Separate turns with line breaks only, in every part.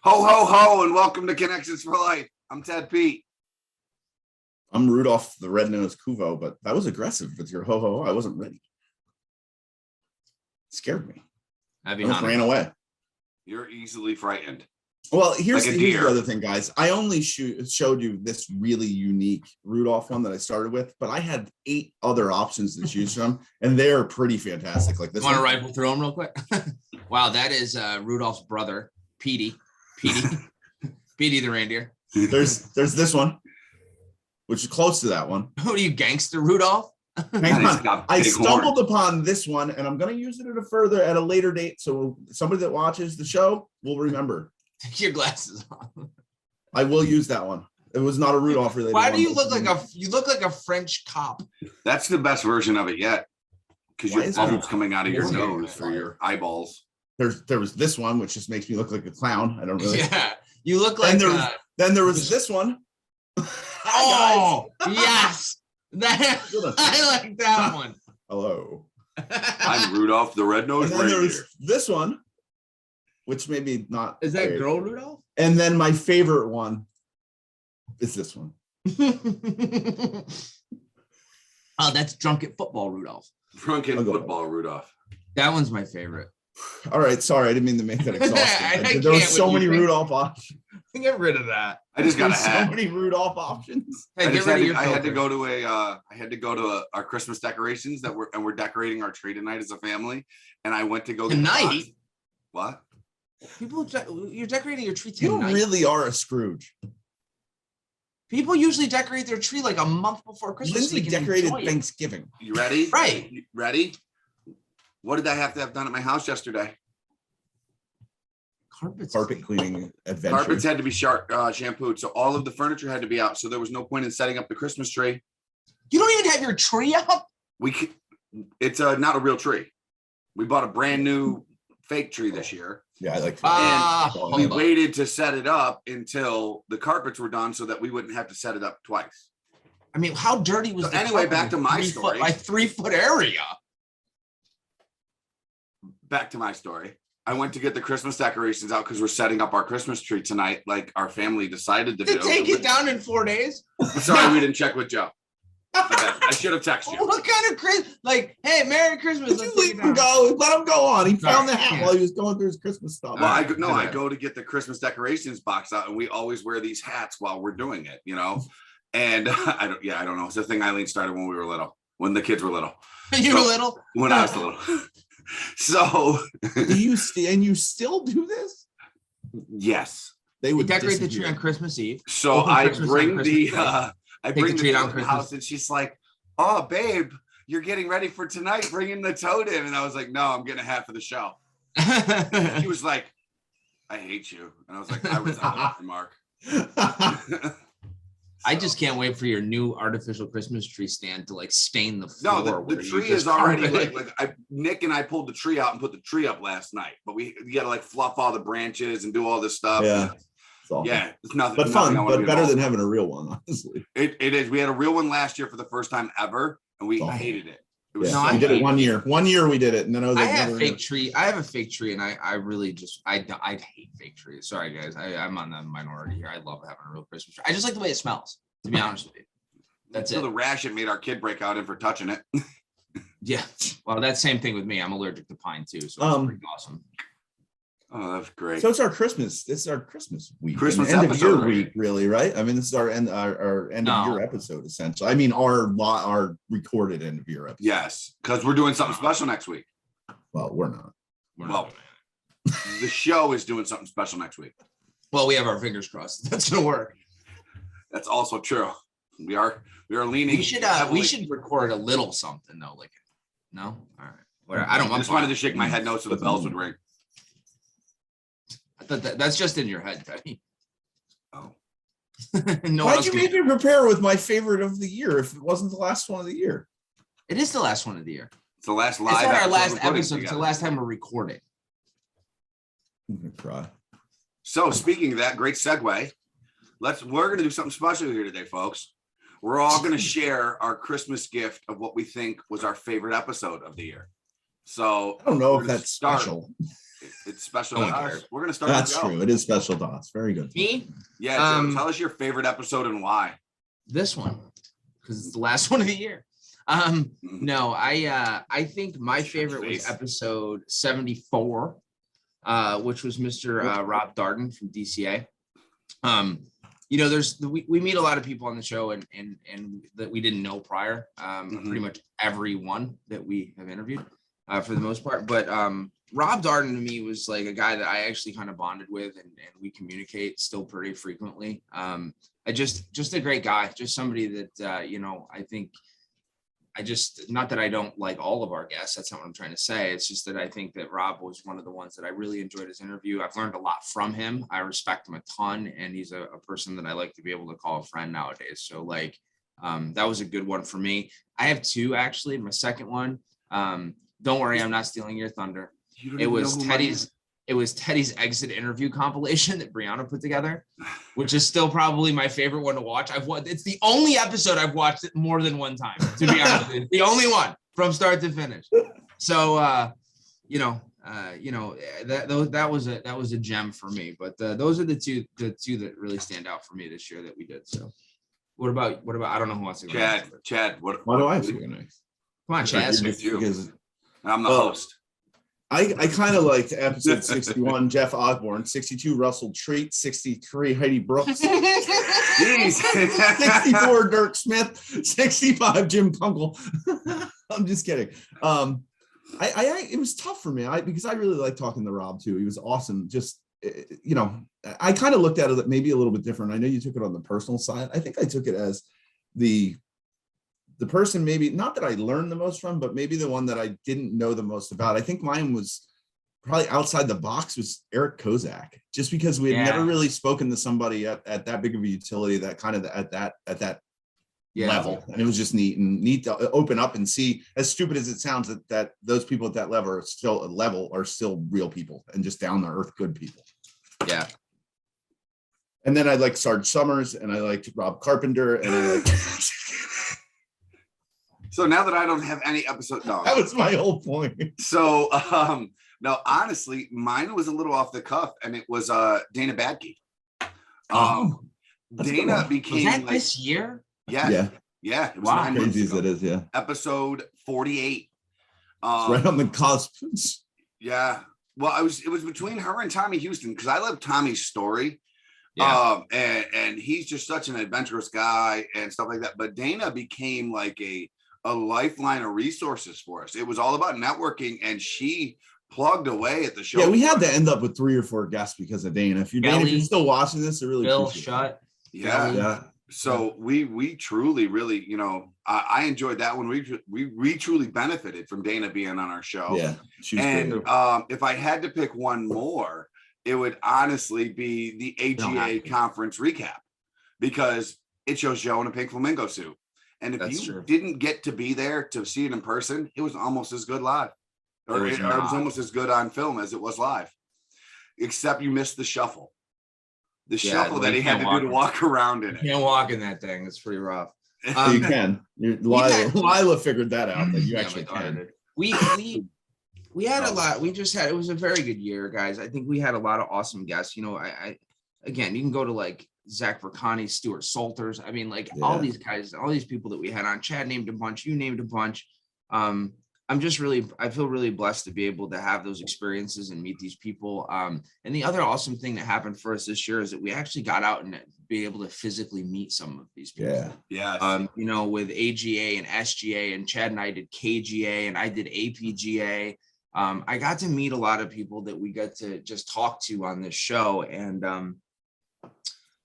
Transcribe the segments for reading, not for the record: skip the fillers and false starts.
Ho, ho, ho, and welcome to Connections for Life. I'm Ted Pete.
I'm Rudolph the Red-Nosed Kuvo, but that was aggressive with your ho, ho, ho. I wasn't ready. It scared me. I almost ran away.
You're easily frightened.
Well, here's the other thing, guys. I only showed you this really unique Rudolph one that I started with, but I had 8 other options to choose from, and they're pretty fantastic. Like this.
Want to rifle through them real quick? Wow, that is Rudolph's brother, Petey the reindeer.
There's this one, which is close to that one.
Who are you, gangster Rudolph?
Hang on. I stumbled upon this one, and I'm going to use it at a later date, so somebody that watches the show will remember.
Take your glasses off.
I will use that one. It was not a Rudolph related.
Why do you look like a French cop?
That's the best version of it yet, because your bubbles coming out of your nose for your eyeballs.
There was this one, which just makes me look like a clown. I don't really.
Yeah, you look like.
Then there was this one.
Oh yes, I like that one.
Hello.
I'm Rudolph the Red-Nosed Reindeer.
Then there's this one, which maybe not.
Is that girl Rudolph?
And then my favorite one is this one.
Oh, that's drunken football Rudolph.
Drunken football Rudolph.
That one's my favorite.
All right, sorry, I didn't mean to make that exhausting. There were so many Rudolph options.
Get rid of that.
I just got
so many Rudolph options.
Hey,
I had to go to our Christmas decorations we're decorating our tree tonight as a family, and I went to go
tonight.
What?
You're decorating your tree tonight.
You really are a Scrooge.
People usually decorate their tree like a month before Christmas.
Lindsay decorated Thanksgiving.
You ready?
Right.
You ready? What did I have to have done at my house yesterday?
Carpet cleaning adventure.
Carpets had to be shampooed, so all of the furniture had to be out. So there was no point in setting up the Christmas tree.
You don't even have your tree up?
It's not a real tree. We bought a brand new fake tree this year.
Yeah, I like
that. We waited to set it up until the carpets were done so that we wouldn't have to set it up twice.
I mean, how dirty was the
anyway, back to my story.
By 3-foot area.
Back to my story. I went to get the Christmas decorations out because we're setting up our Christmas tree tonight, like our family decided to do.
Take it down in 4 days?
Sorry, we didn't check with Joe. I should have texted you.
What kind of Christmas? Like, hey, Merry Christmas.
Let's leave him go. Let him go on. He found the hat while he was going through his Christmas stuff.
Well, I go to get the Christmas decorations box out, and we always wear these hats while we're doing it, you know. And I don't know. It's the thing Eileen started when we were little, when the kids were little.
You were little?
When I was little. So
you still do this?
Yes.
They would
decorate the tree on Christmas Eve.
So I bring the tree down to the house, and she's like, "Oh, babe, you're getting ready for tonight. Bring in the totem." And I was like, "No, I'm getting a hat for the show." He was like, "I hate you," and I was like, "I was out there, Mark."
I just can't wait for your new artificial Christmas tree stand to like stain the floor.
No, the tree is already Nick and I pulled the tree out and put the tree up last night, but you got to like fluff all the branches and do all this stuff.
Yeah.
It's nothing.
But fun, but better than having a real one, honestly.
It is. We had a real one last year for the first time ever, and we hated it.
We did it 1 year. 1 year we did it, and then
I have a fake tree. I have a fake tree, and I really just I hate fake trees. Sorry guys, I'm on the minority here. I love having a real Christmas tree. I just like the way it smells. To be honest with you, that's it.
The rash it made our kid break out in for touching it.
Yeah, well, that's same thing with me. I'm allergic to pine too, so it's pretty awesome.
Oh, that's great.
So it's our Christmas. This is our Christmas week.
Christmas
end
episode,
of year week, really, right? I mean, this is our end of year episode, essentially. I mean, our recorded end of year episode.
Yes, because we're doing something special next week.
Well, we're not.
The show is doing something special next week.
Well, we have our fingers crossed. That's gonna work.
That's also true. We are leaning.
We should record a little something though. Like, no, all right. Whatever. I
just wanted to shake my head no so the bells would ring.
I thought that's just in your head, Teddy.
Oh.
Why'd you make me prepare with my favorite of the year if it wasn't the last one of the year?
It is the last one of the year.
It's the last live.
It's not our last episode. It's the last time we're recording.
I'm gonna cry.
So speaking of that, great segue. We're gonna do something special here today, folks. We're all gonna share our Christmas gift of what we think was our favorite episode of the year. So
I don't know if that's special.
It's special to us. We're gonna start.
That's true. It is special to us. Very good.
Me?
Yeah, Joe, tell us your favorite episode and why.
This one, because it's the last one of the year. No, I think my favorite was episode 74, which was Mr. Rob Darden from DCA. You know, we meet a lot of people on the show and that we didn't know prior. Pretty much everyone that we have interviewed for the most part. But Rob Darden to me was like a guy that I actually kind of bonded with, and we communicate still pretty frequently. Just a great guy, just somebody that you know, I think not that I don't like all of our guests. That's not what I'm trying to say. It's just that I think that Rob was one of the ones that I really enjoyed his interview. I've learned a lot from him. I respect him a ton, and he's a person that I like to be able to call a friend nowadays. So like, that was a good one for me. I have two, actually. My second one, don't worry, I'm not stealing your thunder. It was Teddy's exit interview compilation that Brianna put together, which is still probably my favorite one to watch. It's the only episode I've watched it more than one time, to be honest with you. The only one from start to finish. So that was a gem for me. But those are the two that really stand out for me this year that we did. So what about I don't know who wants to go.
Chad,
why do I have to go next?
Come on, Chad.
Because I'm the host.
I kind of liked episode 61, Jeff Osborne, 62, Russell Treat, 63, Heidi Brooks, 64, Dirk Smith, 65, Jim Kunkel. I'm just kidding. It was tough for me because I really like talking to Rob too. He was awesome. Just, you know, I kind of looked at it maybe a little bit different. I know you took it on the personal side. I think I took it as the person, maybe not that I learned the most from, but maybe the one that I didn't know the most about. I think mine was probably outside the box was Eric Kozak, just because we had never really spoken to somebody at that big of a utility, that kind of at that level. And it was just neat to open up and see, as stupid as it sounds, that those people at that level are still real people and just down to earth good people.
Yeah.
And then I liked Sarge Summers, and I liked Rob Carpenter, and I liked
So now that I don't have any episode,
that was my whole point.
So, no, honestly, mine was a little off the cuff, and it was Dana Badke. Dana became
was that this year?
Yeah. It was 9 months
crazy
ago.
as it is, yeah.
Episode 48.
It's right on the cusp.
Yeah. Well, it was between her and Tommy Houston, because I love Tommy's story.
Yeah.
And he's just such an adventurous guy and stuff like that. But Dana became like a lifeline of resources for us. It was all about networking, and she plugged away at the show.
Yeah, we had to end up with 3 or 4 guests because of Dana. If you're still watching this, I really
Bill
appreciate
Shutt.
Yeah. So we truly, really, you know, I enjoyed that one. We truly benefited from Dana being on our show.
Yeah.
And if I had to pick one more, it would honestly be the AGA conference recap, because it shows Joe in a pink flamingo suit. And if you didn't get to be there to see it in person, it was almost as good live, or it was almost as good on film as it was live, except you missed the shuffle. The shuffle that he had to do to walk around in it.
You can't walk in that thing. It's pretty rough.
You can. Lila figured that out, that you actually can.
We had a lot. It was a very good year, guys. I think we had a lot of awesome guests. You know, again, you can go to like Zach Vercani, Stuart Salters. I mean, like all these guys, all these people that we had on. Chad named a bunch. You named a bunch. I feel really blessed to be able to have those experiences and meet these people. And the other awesome thing that happened for us this year is that we actually got out and be able to physically meet some of these people.
Yeah.
You know, with AGA and SGA, and Chad and I did KGA, and I did APGA. I got to meet a lot of people that we got to just talk to on this show. And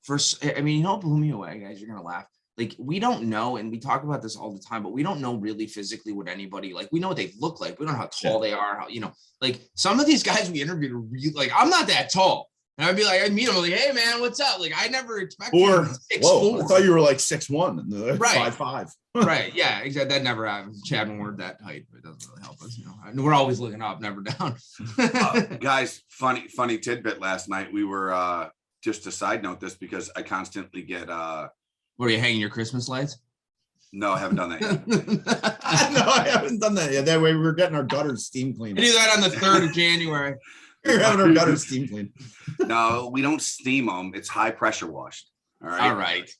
you know, it blew me away, guys. You're gonna laugh. Like, we don't know, and we talk about this all the time, but we don't know really physically what anybody, like, we know what they look like. We don't know how tall they are, how, you know, like some of these guys we interviewed are really, like, I'm not that tall. And I'd be like, I'd meet them, like, hey man, what's up? Like, I never expected.
Or, whoa, I thought you were like 6'1", right. 5'5".
Right, yeah, exactly. That never happens. Chad, when we're that height, but it doesn't really help us, you know. We're always looking up, never down.
Guys, funny tidbit last night. We were, just to side note this, because I constantly get,
were you hanging your Christmas lights?
No, I haven't done that yet.
No, I haven't done that yet. That way we were getting our gutters steam cleaned.
I do that on the 3rd of January.
You're having our gutters steam cleaned.
No, we don't steam them. It's high pressure washed. All right.
All right.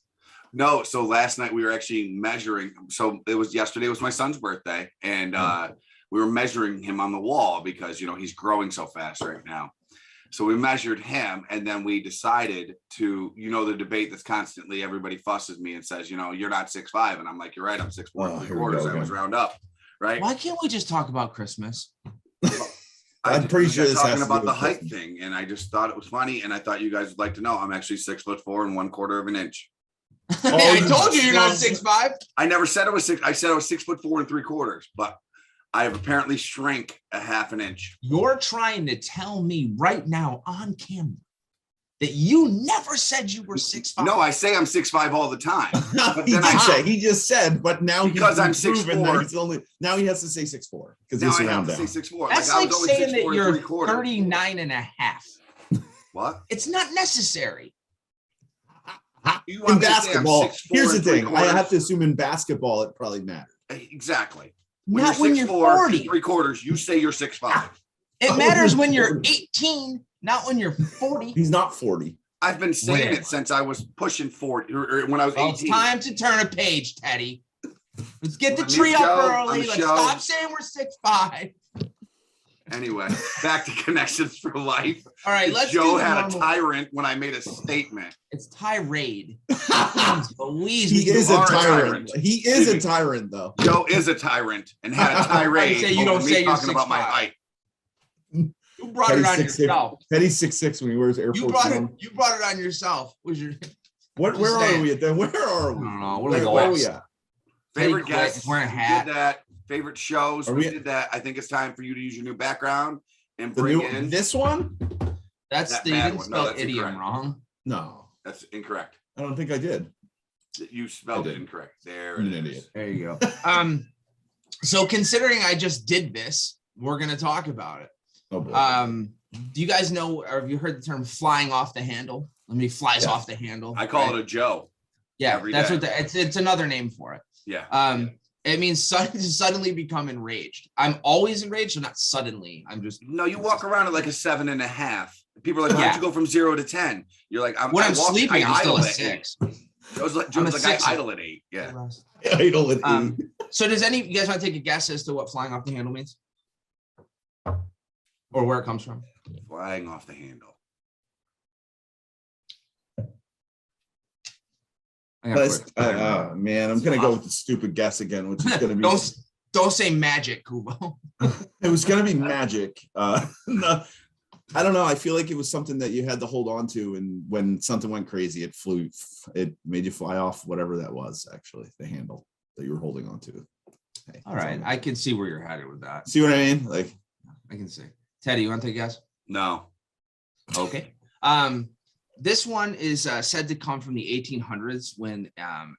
No, so last night we were actually measuring. So yesterday was my son's birthday, and we were measuring him on the wall because he's growing so fast right now. So we measured him, and then we decided to, the debate that's constantly everybody fusses me and says, you're not 6'5", and I'm like, you're right, I'm 6'4" 3/4. I was round up, right?
Why can't we just talk about Christmas?
I'm pretty sure this
talking about the height thing, and I just thought it was funny, and I thought you guys would like to know. I'm actually 6'4" and 1/4 of an inch.
I told you you're not 6'5".
I never said I was 6. I said I was 6'4" and 3/4, but I have apparently shrank a half an inch.
You're trying to tell me right now on camera that you never said you were 6'5".
No, I say I'm 6'5" all the time. But
he just said, but now
because I'm 6'4",
now he has to say 6'4" because
he's
around
down. Say 6'4".
That's like saying that you're 39 and a half.
What?
It's not necessary.
In basketball, here's the thing. I have to assume in basketball it probably matters.
Exactly.
Not when you're 40.
3/4, you say you're 6'5".
It matters when you're 18, not when you're 40.
He's not 40.
I've been saying it since I was pushing 40, or when I was 18.
It's time to turn a page, Teddy. Let's get the tree up early. Let's stop saying we're 6'5".
Anyway, back to Connections for Life.
All right, let's
Joe had a tyrant when I made a statement.
It's tirade.
He is a tyrant. He is a tyrant, though.
Joe is a tyrant and had a tirade.
You don't say you're
talking about my height.
You brought it on yourself.
Teddy's 6'6" when he wears Air Force One.
You brought it on yourself. Where
are we at then? Where are we?
I don't know.
Where are we at?
Favorite guests.
Wearing a hat.
Did that. Favorite shows. We did that. I think it's time for you to use your new background and bring in
this one.
That's the you didn't spell idiom wrong.
No,
that's incorrect.
I don't think I did.
You spelled it incorrect. There
it
is.
Idiot.
There you go. So considering I just did this, we're gonna talk about it.
Oh boy.
Do you guys know, or have you heard the term flying off the handle? Flies off the handle.
I call it a Joe.
Yeah, that's what it's another name for it.
Yeah.
It means suddenly become enraged. I'm always enraged, so not suddenly. I'm just
you walk around at like a 7.5. People are like, why'd you go from 0 to 10? You're like,
I'm sleeping, I'm still a 6.
Joe's like I idle at 8. Yeah.
Idle at 8.
So does you guys want to take a guess as to what flying off the handle means? Or where it comes from?
Flying off the handle.
Man, I'm gonna go with the stupid guess again, which is gonna be
don't say magic, Kubo.
It was gonna be magic. No, I don't know. I feel like it was something that you had to hold on to, and when something went crazy, it made you fly off whatever that was. Actually, the handle that you were holding on to.
Hey, all right, I can see where you're headed with that.
See what I mean? Like,
I can see. Teddy, you want to take a guess?
No.
Okay. This one is said to come from the 1800s when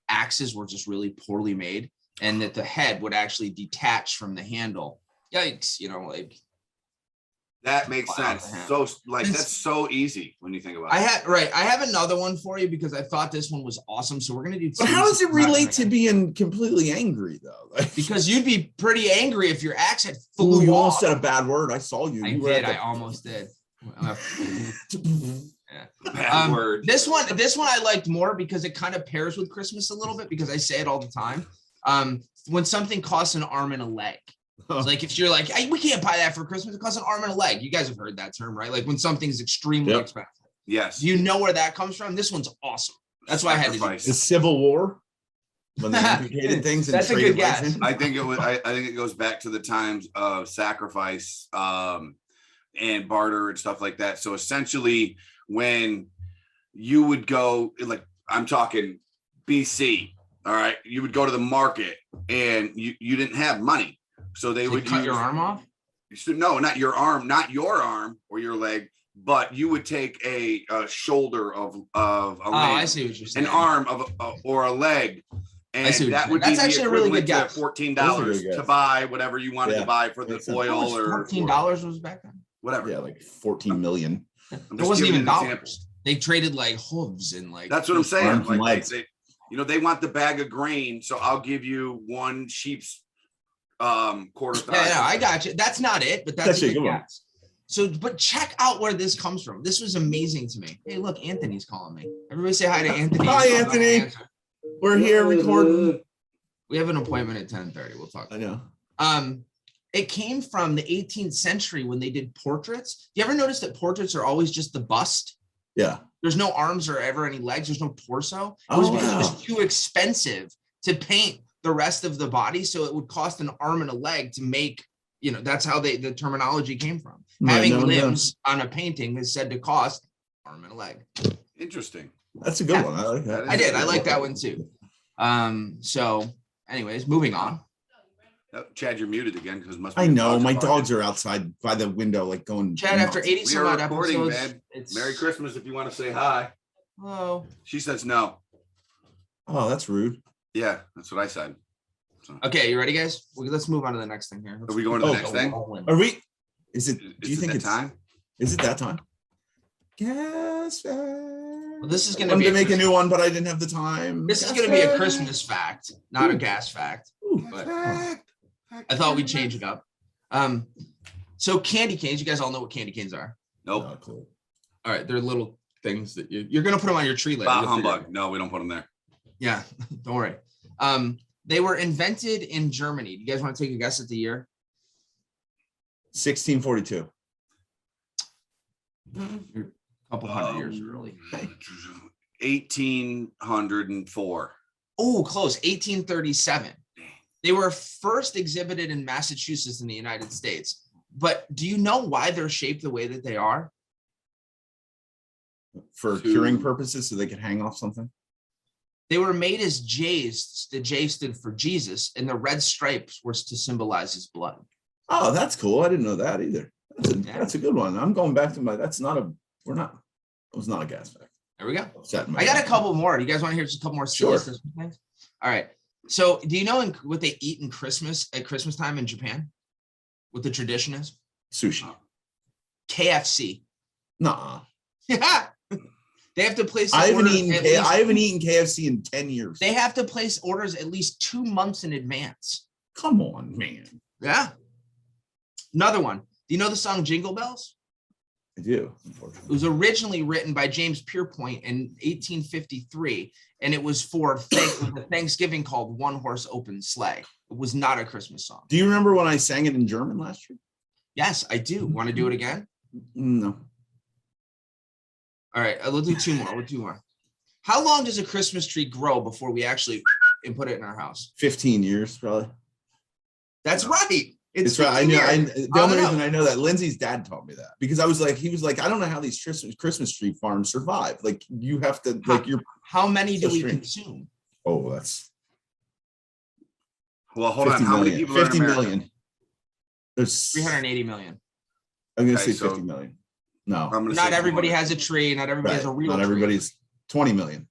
axes were just really poorly made, and that the head would actually detach from the handle. Yikes!
That makes sense. So that's so easy when you think about it.
I have another one for you because I thought this one was awesome. So we're gonna do.
But how does it relate to being completely angry though?
Because you'd be pretty angry if your axe had flew off.
You almost said a bad word. I saw you.
I almost did.
Bad word.
This one I liked more because it kind of pairs with Christmas a little bit because I say it all the time. When something costs an arm and a leg. It's like if you're like, hey, we can't buy that for Christmas, it costs an arm and a leg. You guys have heard that term, right? Like when something's extremely expensive.
Yes.
Do you know where that comes from? This one's awesome. That's why I had to do it.
The Civil War. When they amputated things.
That's a good guess.
I think it goes back to the times of sacrifice and barter and stuff like that. So essentially, when you would go, like I'm talking BC, all right, you would go to the market and you didn't have money. So they would
cut your arm off?
No, not your arm or your leg, but you would take a shoulder of a leg,
I see what you're saying.
An arm or a leg, and that would be actually a really good guess. $14 to buy whatever you wanted to buy for the oil or
$14 was back then.
Whatever.
Yeah, like 14 million.
There wasn't even dollars. They traded like hooves and like.
That's what I'm saying. Like they want the bag of grain, so I'll give you one sheep's quarter thigh.
Yeah, I got you. That's not it, but that's a good guess. So, but check out where this comes from. This was amazing to me. Hey, look, Anthony's calling me. Everybody say hi to Anthony.
Hi, Anthony. We're here recording.
We have an appointment at 10:30. We'll talk.
I know.
It came from the 18th century when they did portraits. You ever notice that portraits are always just the bust?
Yeah.
There's no arms or ever any legs. There's no torso. It was because it was too expensive to paint the rest of the body. So it would cost an arm and a leg to make, that's how the terminology came from. Having limbs on a painting is said to cost arm and a leg.
Interesting.
That's a good one. I like that.
I like that one too. So anyways, moving on.
Oh, Chad, you're muted again because
I know my dogs are outside by the window, like going.
Chad, after 80 some odd episodes,
man. Merry Christmas if you want to say hi.
Hello.
She says no.
Oh, that's rude.
Yeah, that's what I said. So.
Okay, you ready, guys? Let's move on to the next thing here.
Are we going to the next thing?
Are we? Is it? Do you think
it's time?
Is it that time? Gas fact.
Well, this is going to
be to make a new one, but I didn't have the time.
This is going to be a Christmas fact, not a gas fact. But I thought we'd change it up. So candy canes, you guys all know what candy canes are?
Nope.
Oh, cool.
All right, they're little things that you're going to put them on your tree later.
Humbug. No, we don't put them there.
Yeah, don't worry. They were invented in Germany. Do you guys want to take a guess at the year?
1642.
You're a couple hundred years early.
1804.
Oh, close. 1837. They were first exhibited in Massachusetts in the United States. But do you know why they're shaped the way that they are?
For curing purposes, so they could hang off something?
They were made as J's. The J stood for Jesus, and the red stripes were to symbolize his blood.
Oh, that's cool. I didn't know that either. That's a good one. I'm going back to it was not a gas fact.
There we go. I got a couple more. Do you guys want to hear just a couple more silly things? All right. So do you know what they eat at Christmas time in Japan? What the tradition is?
Sushi.
KFC.
Nah.
Yeah. They have to place.
I haven't eaten KFC in 10 years.
They have to place orders at least 2 months in advance.
Come on, man.
Yeah. Another one. Do you know the song Jingle Bells?
I do.
It was originally written by James Pierpont in 1853, and it was for a Thanksgiving called One Horse Open Sleigh. It was not a Christmas song.
Do you remember when I sang it in German last year?
Yes, I do. Want to do it again?
No.
All right, we'll do two more. We'll do more. How long does a Christmas tree grow before we actually put it in our house?
15 years, probably.
That's right.
It's right. I know. The only reason I know that, Lindsay's dad taught me that, because he was like, I don't know how these Christmas tree farms survive. Like, you have to,
how many do we consume?
Oh, that's.
Well, hold on. How many people?
50 million. There's
380 million.
I'm going to say 50 million. No.
Not everybody has a tree. Not everybody has a real tree.
Not everybody's 20 million.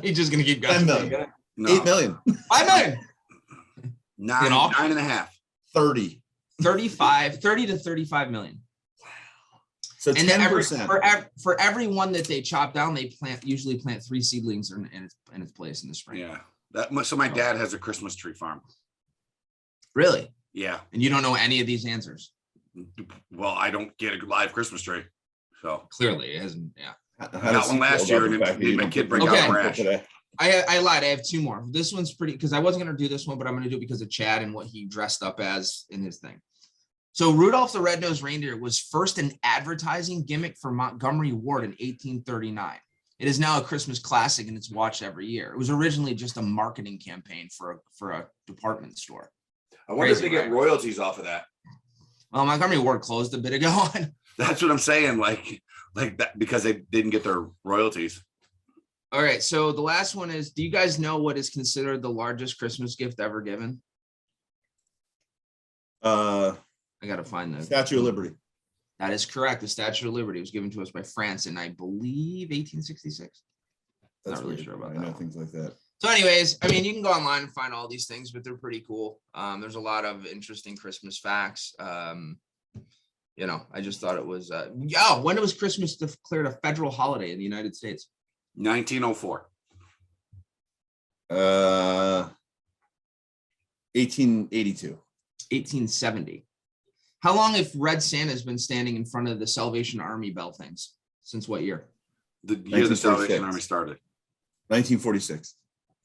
You're just going to keep going.
10 million. No. 8 million.
5 million.
9.5.
30
to 35 million.
Wow. So 10%.
For every one that they chop down, they usually plant 3 seedlings in its place in the spring.
Yeah. So my dad has a Christmas tree farm.
Really?
Yeah.
And you don't know any of these answers?
Well, I don't get a live Christmas tree. So
clearly it hasn't. Yeah.
I got one last year and then my kid bring out trash.
I lied. I have 2 more. This one's pretty, because I wasn't going to do this one, but I'm going to do it because of Chad and what he dressed up as in his thing. So Rudolph the Red-Nosed Reindeer was first an advertising gimmick for Montgomery Ward in 1839. It is now a Christmas classic and it's watched every year. It was originally just a marketing campaign for a department store.
I wonder if they get royalties off of that.
Well, Montgomery Ward closed a bit ago.
That's what I'm saying. Like that, because they didn't get their royalties.
All right. So the last one is, do you guys know what is considered the largest Christmas gift ever given? I got to find the
Statue of Liberty.
That is correct. The Statue of Liberty was given to us by France in, I believe, 1866.
That's
not really
weird.
sure about
I
that.
know things like that.
So anyways, I mean, you can go online and find all these things, but they're pretty cool. There's a lot of interesting Christmas facts. I just thought it was, when was Christmas declared a federal holiday in the United States?
1904.
1882.
1870. How long have Red Santa's been standing in front of the Salvation Army bell things? Since what year?
The year the Salvation Army started.
1946.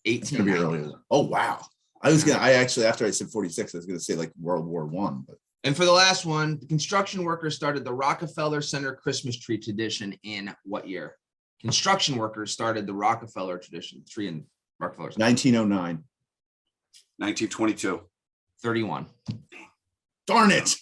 It's gonna be earlier. Oh wow. I actually, after I said 46, I was gonna say like World War One. But
and for the last one, the construction workers started the Rockefeller Center Christmas tree tradition in what year? Construction workers started the Rockefeller tree in Rockefeller Center.
1909.
1922.
31.
Darn it.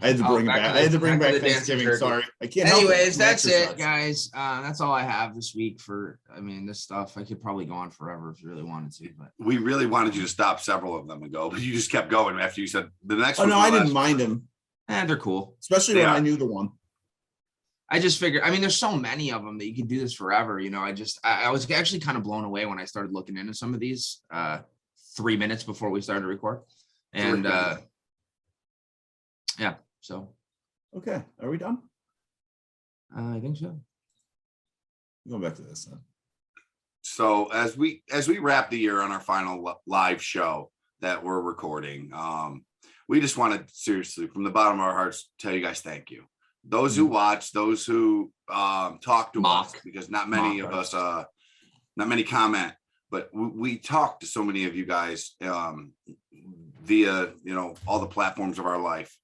I had to bring it back. I had to bring back
Thanksgiving.
Sorry. I can't.
Anyways, that's it, guys. That's all I have this week for, this stuff. I could probably go on forever if you really wanted to, but
we really wanted you to stop several of them and go, but you just kept going after you said the next one.
Oh, no, I didn't mind them.
They're cool.
Especially when I knew the one.
I just figured, there's so many of them that you can do this forever. I was actually kind of blown away when I started looking into some of these 3 minutes before we started to record. And yeah, so.
Okay. Are we done?
I think so.
Go back to this then.
So as we wrap the year on our final live show that we're recording, we just want to seriously, from the bottom of our hearts, tell you guys thank you. Those who watch, those who talk to us, because not many of us, not many comment, but we talk to so many of you guys via all the platforms of our life.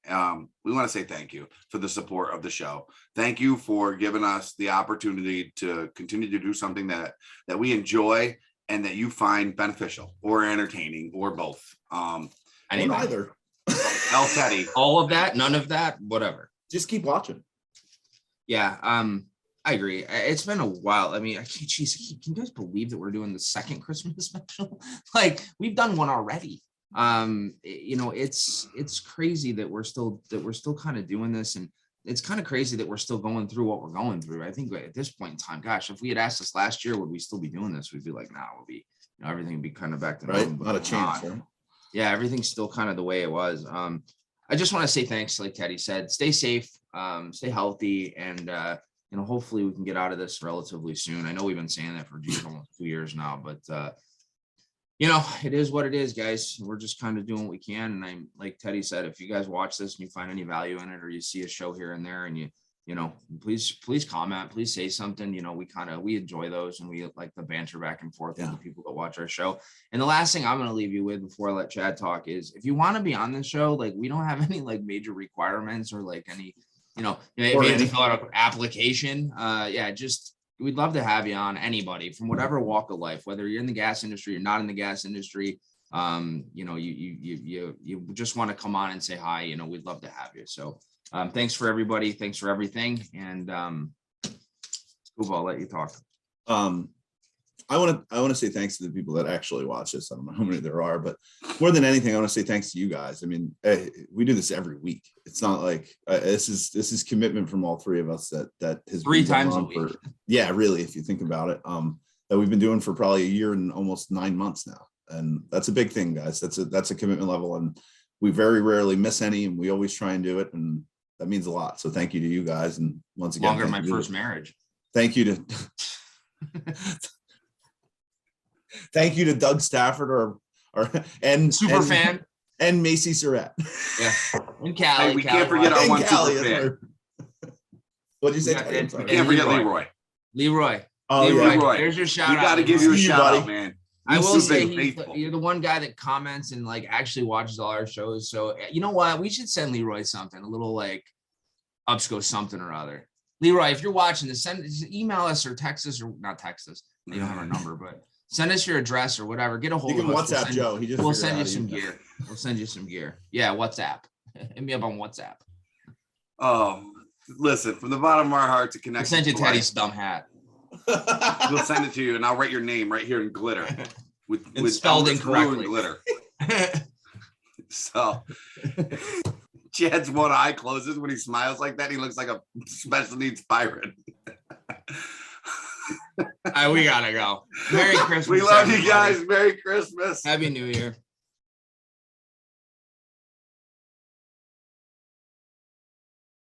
We want to say thank you for the support of the show. Thank you for giving us the opportunity to continue to do something that we enjoy and that you find beneficial or entertaining or both.
Neither.
El Teddy.
All of that, none of that, whatever.
Just keep watching.
Yeah, I agree. It's been a while. Can you guys believe that we're doing the second Christmas special? Like, we've done one already. It's crazy that we're still kind of doing this, and it's kind of crazy that we're still going through what we're going through. I think at this point in time, gosh, if we had asked us last year, would we still be doing this? We'd be like, nah, we'll be, everything would be kind of back to normal.
Right, not a chance. Right?
Yeah, everything's still kind of the way it was. I just want to say thanks, like Teddy said. Stay safe, stay healthy, and hopefully we can get out of this relatively soon. I know we've been saying that for almost 2 years now, but it is what it is, guys. We're just kind of doing what we can. And I'm, like Teddy said, if you guys watch this and you find any value in it, or you see a show here and there, and please comment, please say something. We enjoy those, and we like the banter back and forth with the people that watch our show. And the last thing I'm going to leave you with before I let Chad talk is, if you want to be on this show, like, we don't have any like major requirements or like any, you have to fill out an application. We'd love to have you on, anybody from whatever walk of life, whether you're in the gas industry or not in the gas industry. You just want to come on and say hi, we'd love to have you. So thanks for everybody. Thanks for everything. And Scuba, I'll let you talk.
I want to say thanks to the people that actually watch this. I don't know how many there are, but more than anything, I want to say thanks to you guys. We do this every week. It's not like this is commitment from all three of us that has
3 times a week.
Yeah, really, if you think about it, that we've been doing for probably a year and almost 9 months now, and that's a big thing, guys. That's a commitment level, and we very rarely miss any, and we always try and do it, and that means a lot. So thank you to you guys, and once again,
longer than my first marriage.
Thank you to. Thank you to Doug Stafford and
super fan
and Macy Surratt.
Yeah, and Callie.
Hey, we can't forget our one super fan.
What'd you say?
We can't forget Leroy.
Leroy.
Oh,
Leroy. There's your shout out.
We got to give you a shout out, man.
I will say you're the one guy that comments and like actually watches all our shows. So you know what? We should send Leroy something, a little like Upsco something or other. Leroy, if you're watching this, email us or text us, or not text us. You don't have our number, but send us your address or whatever. Get a hold of us.
WhatsApp Joe.
We'll send you some gear. We'll send you some gear. Yeah, WhatsApp. Hit me up on WhatsApp.
Oh, listen, from the bottom of our heart to connect.
We'll send you Teddy's dumb hat.
We'll send it to you, and I'll write your name right here in glitter. With
spelled incorrectly.
Glitter. So Chad's one eye closes when he smiles like that. He looks like a special needs pirate.
We gotta go. Merry Christmas.
We love you guys. Merry Christmas.
Happy New Year.